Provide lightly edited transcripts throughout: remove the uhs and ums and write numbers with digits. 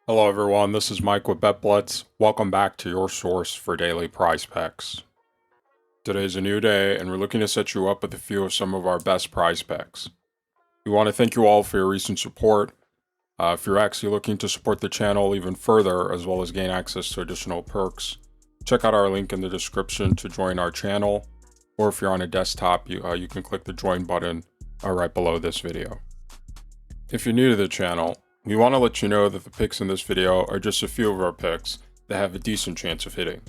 Hello everyone, this is Mike with BetBlitz. Welcome back to your source for daily prize picks. Today's a new day and we're looking to set you up with a few of some of our best prize picks. We want to thank you all for your recent support. If you're actually looking to support the channel even further, as well as gain access to additional perks, check out our link in the description to join our channel, or if you're on a desktop, you can click the join button right below this video. If you're new to the channel, we want to let you know that the picks in this video are just a few of our picks that have a decent chance of hitting.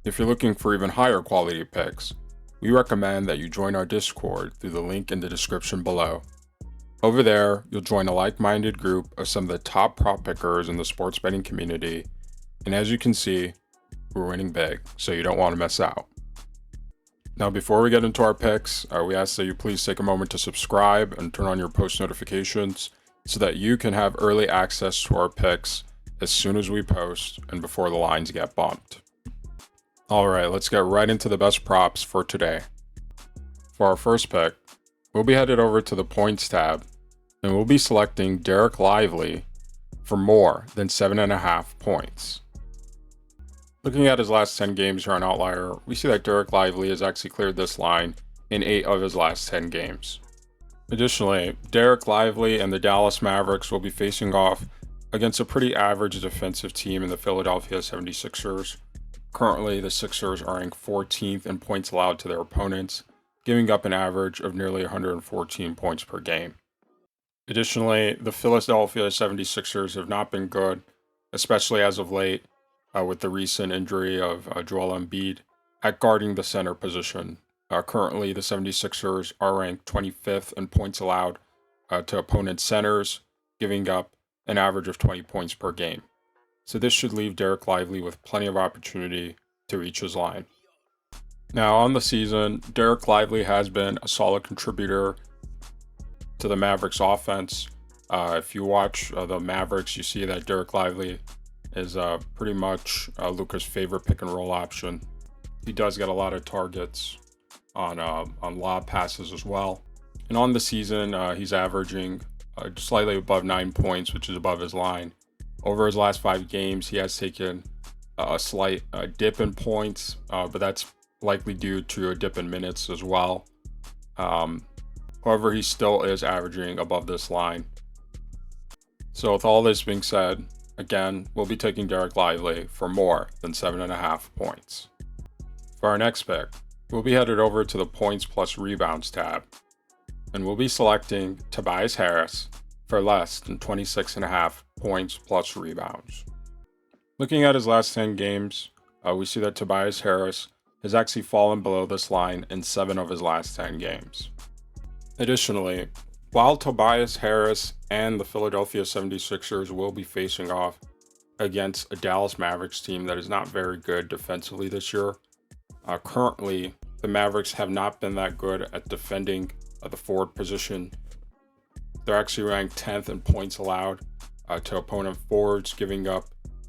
If you're looking for even higher quality picks, we recommend that you join our Discord through the link in the description below. Over there, you'll join a like-minded group of some of the top prop pickers in the sports betting community, and as you can see, we're winning big, so you don't want to miss out. Now, before we get into our picks, we ask that you please take a moment to subscribe and turn on your post notifications so that you can have early access to our picks as soon as we post and before the lines get bumped. Alright, let's get right into the best props for today. For our first pick, we'll be headed over to the points tab and we'll be selecting Derek Lively for more than 7.5 points. Looking at his last 10 games here on Outlier, we see that Derek Lively has actually cleared this line in 8 of his last 10 games. Additionally, Derek Lively and the Dallas Mavericks will be facing off against a pretty average defensive team in the Philadelphia 76ers. Currently, the Sixers are ranked 14th in points allowed to their opponents, giving up an average of nearly 114 points per game. Additionally, the Philadelphia 76ers have not been good, especially as of late, with the recent injury of Joel Embiid at guarding the center position. Currently, the 76ers are ranked 25th in points allowed to opponent centers, giving up an average of 20 points per game. So this should leave Derek Lively with plenty of opportunity to reach his line. Now, on the season, Derek Lively has been a solid contributor to the Mavericks offense. If you watch the Mavericks, you see that Derek Lively is pretty much Luka's favorite pick and roll option. He does get a lot of targets on lob passes as well. And on the season, he's averaging slightly above 9 points, which is above his line. Over his last 5 games, he has taken a slight dip in points, but that's likely due to a dip in minutes as well. However, he still is averaging above this line. So with all this being said, again, we'll be taking Derek Lively for more than 7.5 points. For our next pick, we'll be headed over to the points plus rebounds tab, and we'll be selecting Tobias Harris for less than 26.5 points plus rebounds. Looking at his last 10 games, we see that Tobias Harris has actually fallen below this line in 7 of his last 10 games. Additionally, while Tobias Harris and the Philadelphia 76ers will be facing off against a Dallas Mavericks team that is not very good defensively this year, currently the Mavericks have not been that good at defending the forward position. They're actually ranked 10th in points allowed to opponent forwards, giving up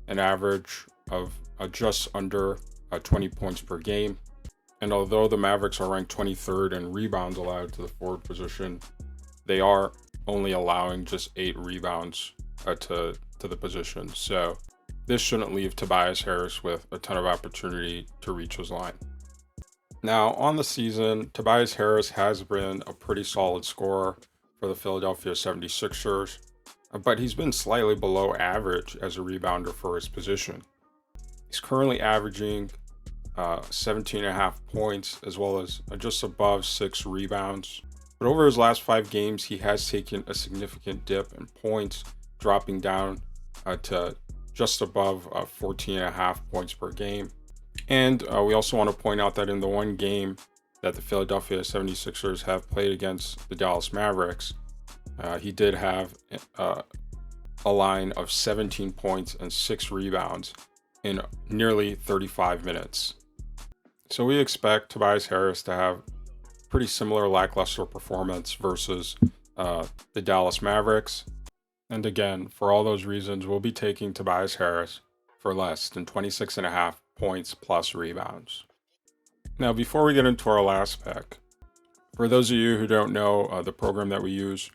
an average of just under 20 points per game. And although the Mavericks are ranked 23rd in rebounds allowed to the forward position, they are only allowing just 8 rebounds to the position. So this shouldn't leave Tobias Harris with a ton of opportunity to reach his line. Now, on the season, Tobias Harris has been a pretty solid scorer for the Philadelphia 76ers, but he's been slightly below average as a rebounder for his position. He's currently averaging 17.5 points as well as just above 6 rebounds. But over his last 5 games, he has taken a significant dip in points, dropping down to just above 14.5 points per game. And we also want to point out that in the one game that the Philadelphia 76ers have played against the Dallas Mavericks, he did have a line of 17 points and 6 rebounds in nearly 35 minutes. So we expect Tobias Harris to have pretty similar lackluster performance versus the Dallas Mavericks. And again, for all those reasons, we'll be taking Tobias Harris for less than 26.5 points plus rebounds. Now, before we get into our last pick, for those of you who don't know the program that we use,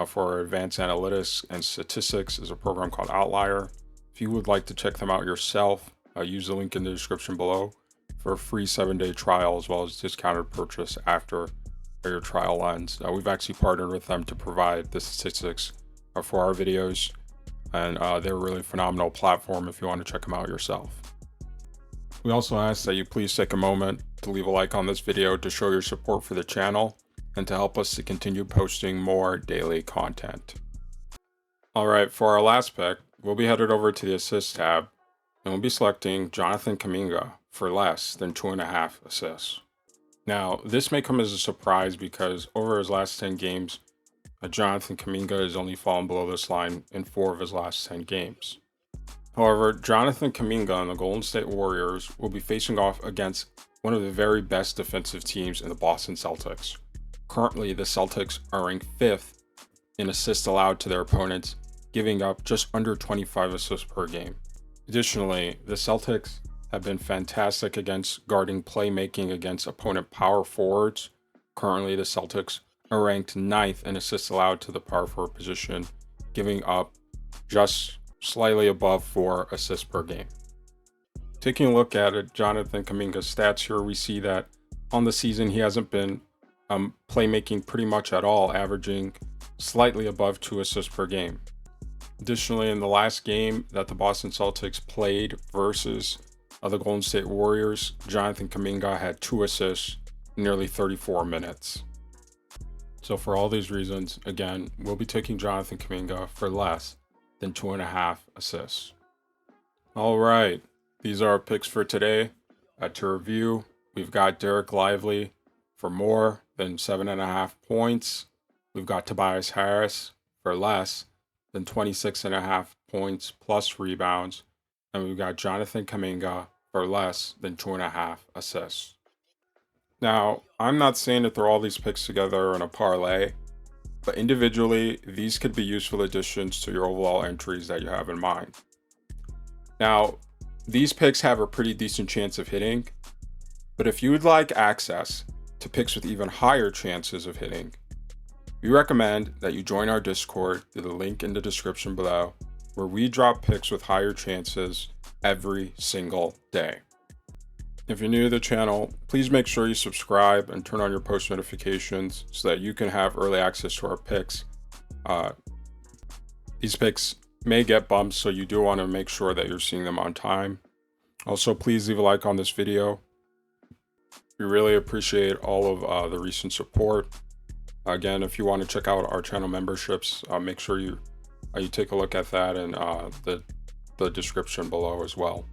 for our advanced analytics and statistics is a program called Outlier. If you would like to check them out yourself, use the link in the description below for a free 7-day trial as well as discounted purchase after your trial ends. We've actually partnered with them to provide the statistics for our videos, and they're a really phenomenal platform if you want to check them out yourself. We also ask that you please take a moment to leave a like on this video to show your support for the channel and to help us to continue posting more daily content. Alright, for our last pick, we'll be headed over to the assist tab and we'll be selecting Jonathan Kuminga for less than 2.5 assists. Now, this may come as a surprise because over his last 10 games, Jonathan Kuminga has only fallen below this line in 4 of his last 10 games. However, Jonathan Kuminga and the Golden State Warriors will be facing off against one of the very best defensive teams in the Boston Celtics. Currently, the Celtics are ranked 5th in assists allowed to their opponents, giving up just under 25 assists per game. Additionally, the Celtics have been fantastic against guarding playmaking against opponent power forwards. Currently, the Celtics are ranked 9th in assists allowed to the power forward position, giving up just slightly above 4 assists per game. Taking a look at it, Jonathan Kuminga's stats here, we see that on the season he hasn't been playmaking pretty much at all, averaging slightly above 2 assists per game. Additionally, in the last game that the Boston Celtics played versus the Golden State Warriors, Jonathan Kuminga had 2 assists in nearly 34 minutes. So for all these reasons, again, we'll be taking Jonathan Kuminga for less than 2.5 assists. All right, these are our picks for today. To review, we've got Derek Lively for more than 7.5 points. We've got Tobias Harris for less than 26.5 points plus rebounds. And we've got Jonathan Kuminga for less than 2.5 assists. Now, I'm not saying to throw all these picks together in a parlay, but individually, these could be useful additions to your overall entries that you have in mind. Now, these picks have a pretty decent chance of hitting, but if you would like access to picks with even higher chances of hitting, we recommend that you join our Discord through the link in the description below, where we drop picks with higher chances every single day. If you're new to the channel, please make sure you subscribe and turn on your post notifications so that you can have early access to our picks. These picks may get bumps, so you do want to make sure that you're seeing them on time. Also, please leave a like on this video. We really appreciate all of the recent support. Again, if you want to check out our channel memberships, make sure you take a look at that in the description below as well.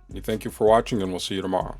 We thank you for watching, and we'll see you tomorrow.